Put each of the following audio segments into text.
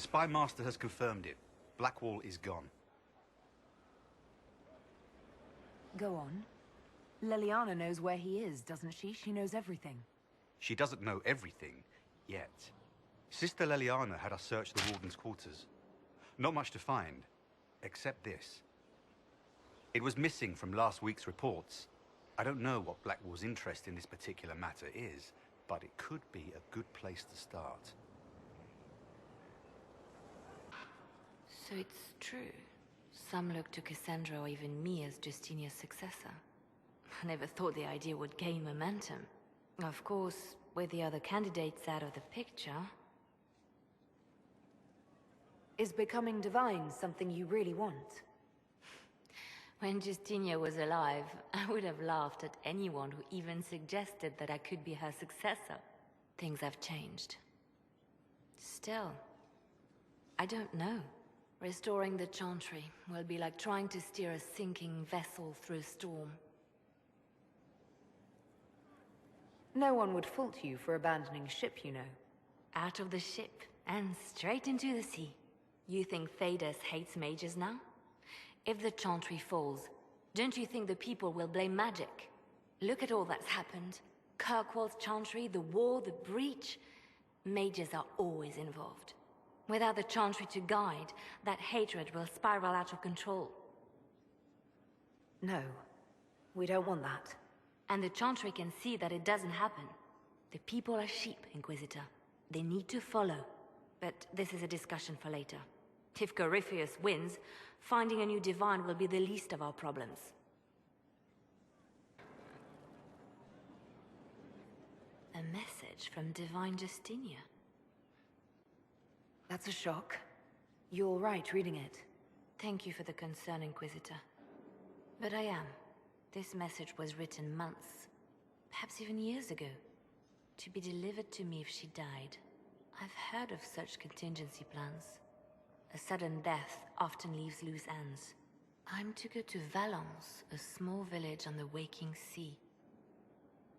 The Spy Master has confirmed it. Blackwall is gone. Go on. Leliana knows where he is, doesn't she? She knows everything. She doesn't know everything, yet. Sister Leliana had us search the Warden's quarters. Not much to find, except this. It was missing from last week's reports. I don't know what Blackwall's interest in this particular matter is, but it could be a good place to start. So it's true. Some look to Cassandra or even me as Justinia's successor. I never thought the idea would gain momentum. Of course, with the other candidates out of the picture... Is becoming divine something you really want? When Justinia was alive, I would have laughed at anyone who even suggested that I could be her successor. Things have changed. Still, I don't know. Restoring the Chantry will be like trying to steer a sinking vessel through a storm. No one would fault you for abandoning ship, you know. Out of the ship, and straight into the sea. You think Thedas hates mages now? If the Chantry falls, don't you think the people will blame magic? Look at all that's happened. Kirkwall's Chantry, the war, the breach. Mages are always involved. Without the Chantry to guide, that hatred will spiral out of control. No, we don't want that. And the Chantry can see that it doesn't happen. The people are sheep, Inquisitor. They need to follow. But this is a discussion for later. If Corypheus wins, finding a new divine will be the least of our problems. A message from Divine Justinia. That's a shock. You're right reading it. Thank you for the concern, Inquisitor. But I am. This message was written months, perhaps even years ago, to be delivered to me if she died. I've heard of such contingency plans. A sudden death often leaves loose ends. I'm to go to Valence, a small village on the waking sea.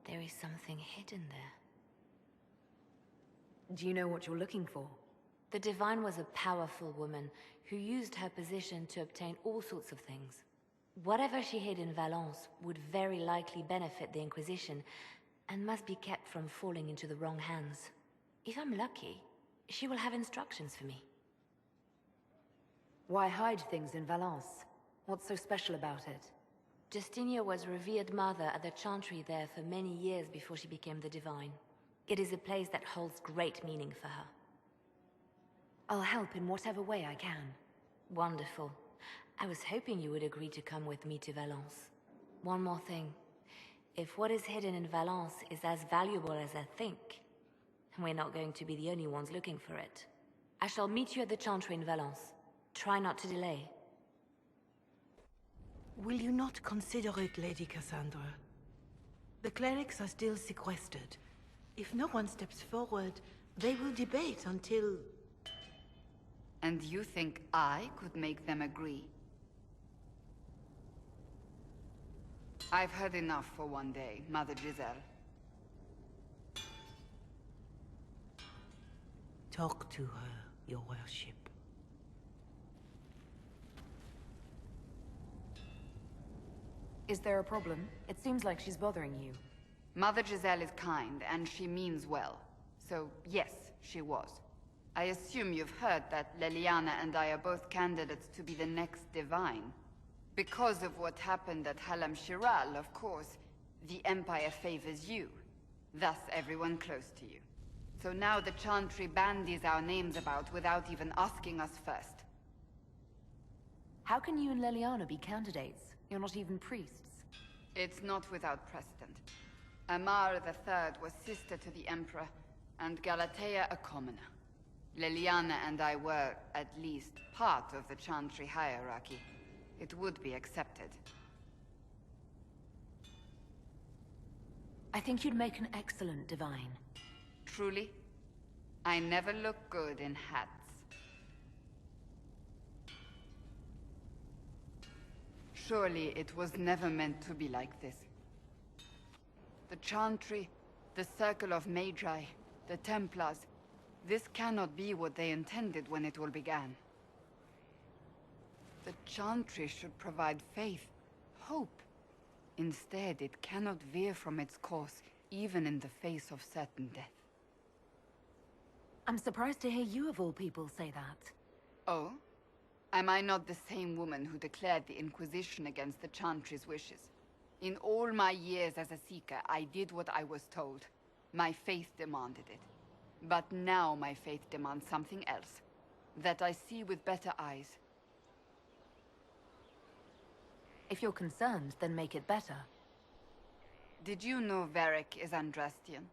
There is something hidden there. Do you know what you're looking for? The Divine was a powerful woman who used her position to obtain all sorts of things. Whatever she hid in Valence would very likely benefit the Inquisition and must be kept from falling into the wrong hands. If I'm lucky, she will have instructions for me. Why hide things in Valence? What's so special about it? Justinia was revered mother at the Chantry there for many years before she became the Divine. It is a place that holds great meaning for her. I'll help in whatever way I can. Wonderful. I was hoping you would agree to come with me to Valence. One more thing. If what is hidden in Valence is as valuable as I think, we're not going to be the only ones looking for it. I shall meet you at the Chantry in Valence. Try not to delay. Will you not consider it, Lady Cassandra? The clerics are still sequestered. If no one steps forward, they will debate until... And you think I could make them agree? I've heard enough for one day, Mother Giselle. Talk to her, your worship. Is there a problem? It seems like she's bothering you. Mother Giselle is kind, and she means well. So, yes, she was. I assume you've heard that Leliana and I are both candidates to be the next Divine. Because of what happened at Halam Shiral, of course, the Empire favors you. Thus, everyone close to you. So now the Chantry bandies our names about without even asking us first. How can you and Leliana be candidates? You're not even priests. It's not without precedent. Amar III was sister to the Emperor, and Galatea a commoner. Leliana and I were, at least, part of the Chantry hierarchy. It would be accepted. I think you'd make an excellent Divine. Truly? I never look good in hats. Surely it was never meant to be like this. The Chantry, the Circle of Magi, the Templars, This cannot be what they intended when it all began. The Chantry should provide faith, hope. Instead, it cannot veer from its course, even in the face of certain death. I'm surprised to hear you of all people say that. Oh? Am I not the same woman who declared the Inquisition against the Chantry's wishes? In all my years as a Seeker, I did what I was told. My faith demanded it. But now my faith demands something else. That I see with better eyes. If you're concerned, then make it better. Did you know Varric is Andrastian?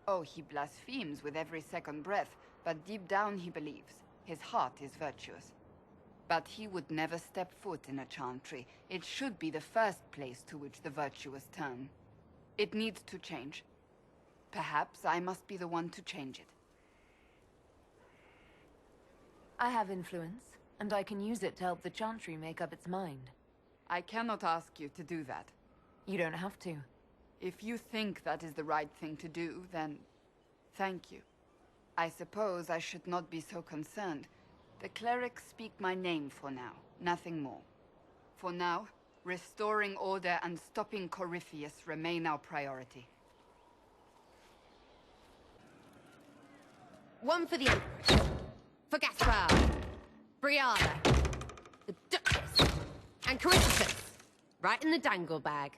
Oh, he blasphemes with every second breath, but deep down he believes. His heart is virtuous. But he would never step foot in a Chantry. It should be the first place to which the virtuous turn. It needs to change. Perhaps I must be the one to change it. I have influence, and I can use it to help the Chantry make up its mind. I cannot ask you to do that. You don't have to. If you think that is the right thing to do, then thank you. I suppose I should not be so concerned. The clerics speak my name for now, nothing more. For now, restoring order and stopping Corypheus remain our priority. One for the Empress. For Gaspard. Brianna. The Duchess. And Corypheus. Right in the dangle bag.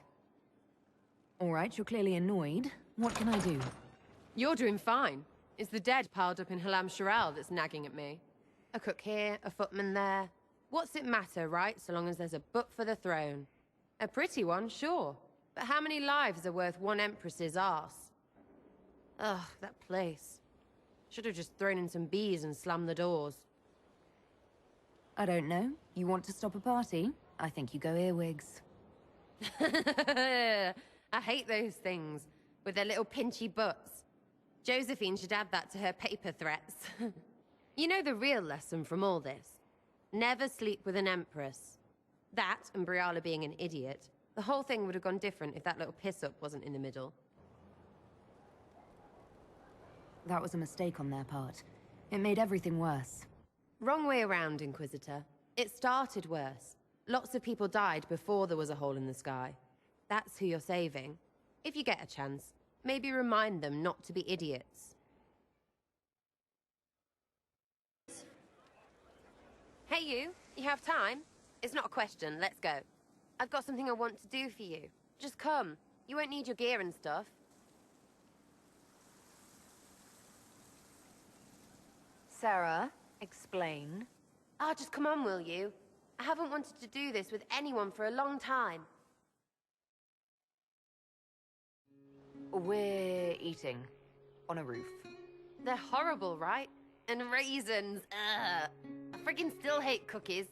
All right, you're clearly annoyed. What can I do? You're doing fine. It's the dead piled up in Halam Sharal that's nagging at me. A cook here, a footman there. What's it matter, right? So long as there's a butt for the throne. A pretty one, sure. But how many lives are worth one Empress's arse? Ugh, that place. Should have just thrown in some bees and slammed the doors. I don't know. You want to stop a party? I think you go earwigs. I hate those things, with their little pinchy butts. Josephine should add that to her paper threats. You know the real lesson from all this? Never sleep with an Empress. That, and Briala being an idiot. The whole thing would have gone different if that little piss-up wasn't in the middle. That was a mistake on their part. It made everything worse. Wrong way around, Inquisitor. It started worse. Lots of people died before there was a hole in the sky. That's who you're saving. If you get a chance, maybe remind them not to be idiots. Hey you have time? It's not a question, let's go. I've got something I want to do for you. Just come. You won't need your gear and stuff. Sarah, explain. Ah, just come on, will you? I haven't wanted to do this with anyone for a long time. We're eating. On a roof. They're horrible, right? And raisins, ugh. I friggin' still hate cookies.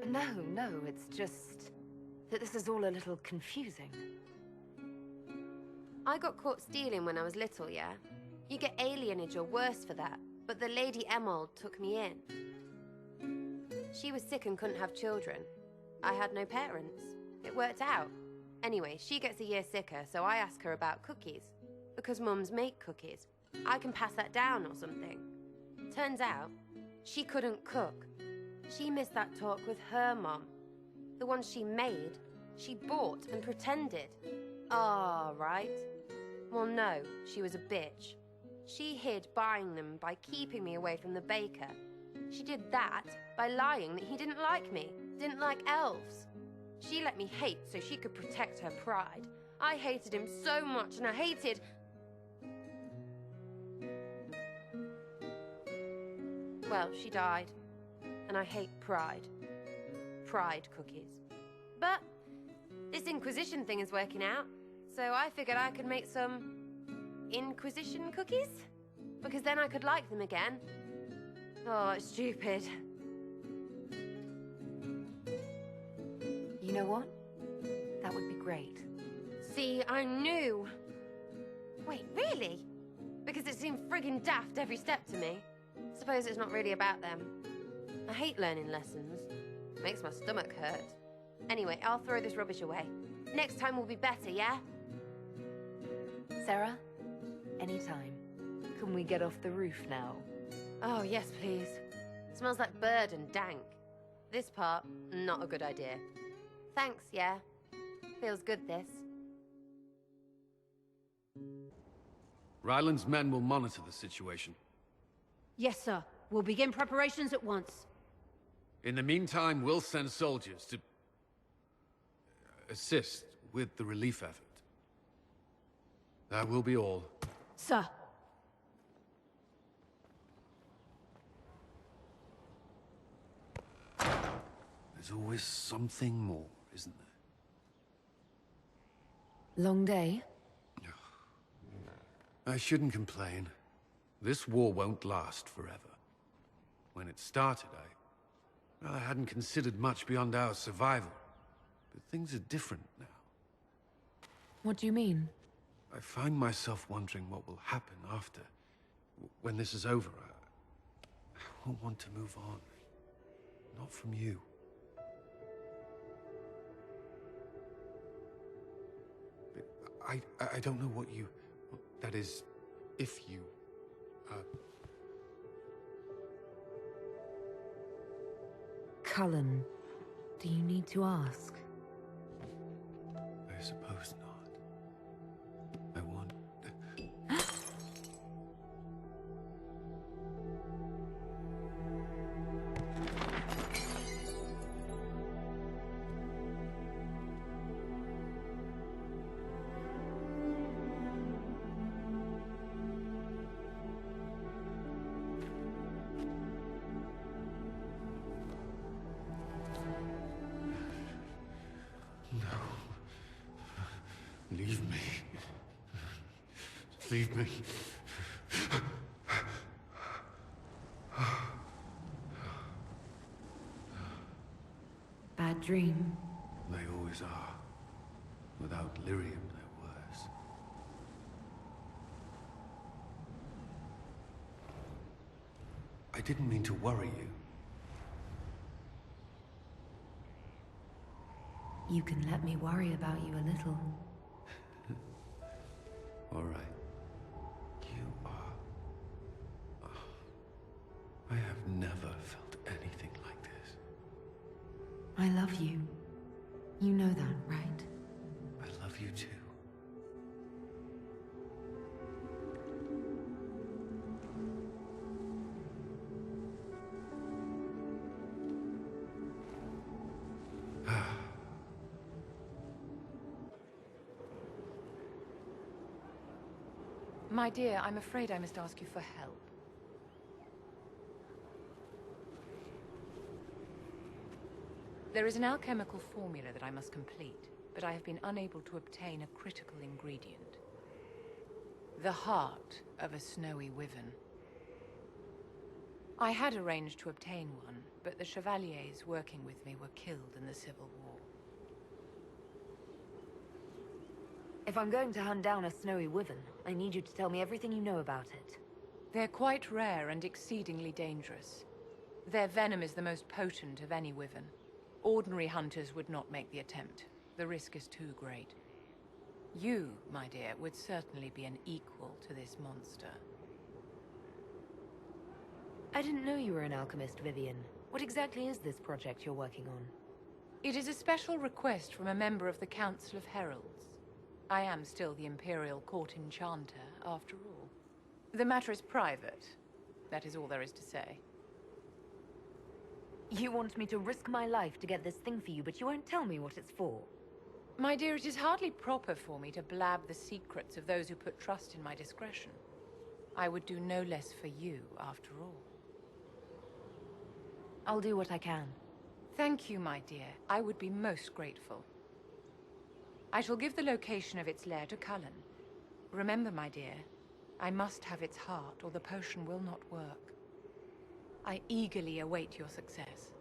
No, it's just that this is all a little confusing. I got caught stealing when I was little, yeah? You get alienage or worse for that, but the Lady Emerald took me in. She was sick and couldn't have children. I had no parents. It worked out. Anyway, she gets a year sicker, so I ask her about cookies. Because mums make cookies. I can pass that down or something. Turns out, she couldn't cook. She missed that talk with her mom. The ones she made, she bought and pretended. Ah, right. Well, no, she was a bitch. She hid buying them by keeping me away from the baker. She did that by lying that he didn't like me, didn't like elves. She let me hate so she could protect her pride. I hated him so much, and I hated... Well, she died. And I hate pride. Pride cookies. But this Inquisition thing is working out, so I figured I could make some Inquisition cookies? Because then I could like them again. Oh, it's stupid. You know what? That would be great. See, I knew. Wait, really? Because it seemed friggin' daft every step to me. Suppose it's not really about them. I hate learning lessons. Makes my stomach hurt. Anyway, I'll throw this rubbish away. Next time will be better, yeah? Sarah, Anytime. Can we get off the roof now? Oh, yes, please. Smells like bird and dank. This part, not a good idea. Thanks, yeah. Feels good, this. Ryland's men will monitor the situation. Yes, sir. We'll begin preparations at once. In the meantime, we'll send soldiers to assist with the relief effort. That will be all. Sir. There's always something more, isn't there? Long day? I shouldn't complain. This war won't last forever. When it started, I hadn't considered much beyond our survival. But things are different now. What do you mean? I find myself wondering what will happen after. When this is over, I won't want to move on. Not from you. I don't know what you... That is, if you... Cullen, do you need to ask? I suppose not. I want... Leave me. Leave me. Bad dream. They always are. Without Lyrium, they're worse. I didn't mean to worry you. You can let me worry about you a little. All right. You are... I have never felt anything like this. I love you. You know that, right? I love you too. My dear, I'm afraid I must ask you for help. There is an alchemical formula that I must complete, but I have been unable to obtain a critical ingredient. The heart of a snowy wyvern. I had arranged to obtain one, but the chevaliers working with me were killed in the Civil War. If I'm going to hunt down a snowy wyvern, I need you to tell me everything you know about it. They're quite rare and exceedingly dangerous. Their venom is the most potent of any wyvern. Ordinary hunters would not make the attempt. The risk is too great. You, my dear, would certainly be an equal to this monster. I didn't know you were an alchemist, Vivian. What exactly is this project you're working on? It is a special request from a member of the Council of Heralds. I am still the Imperial Court Enchanter, after all. The matter is private. That is all there is to say. You want me to risk my life to get this thing for you, but you won't tell me what it's for. My dear, it is hardly proper for me to blab the secrets of those who put trust in my discretion. I would do no less for you, after all. I'll do what I can. Thank you, my dear. I would be most grateful. I shall give the location of its lair to Cullen. Remember, my dear, I must have its heart, or the potion will not work. I eagerly await your success.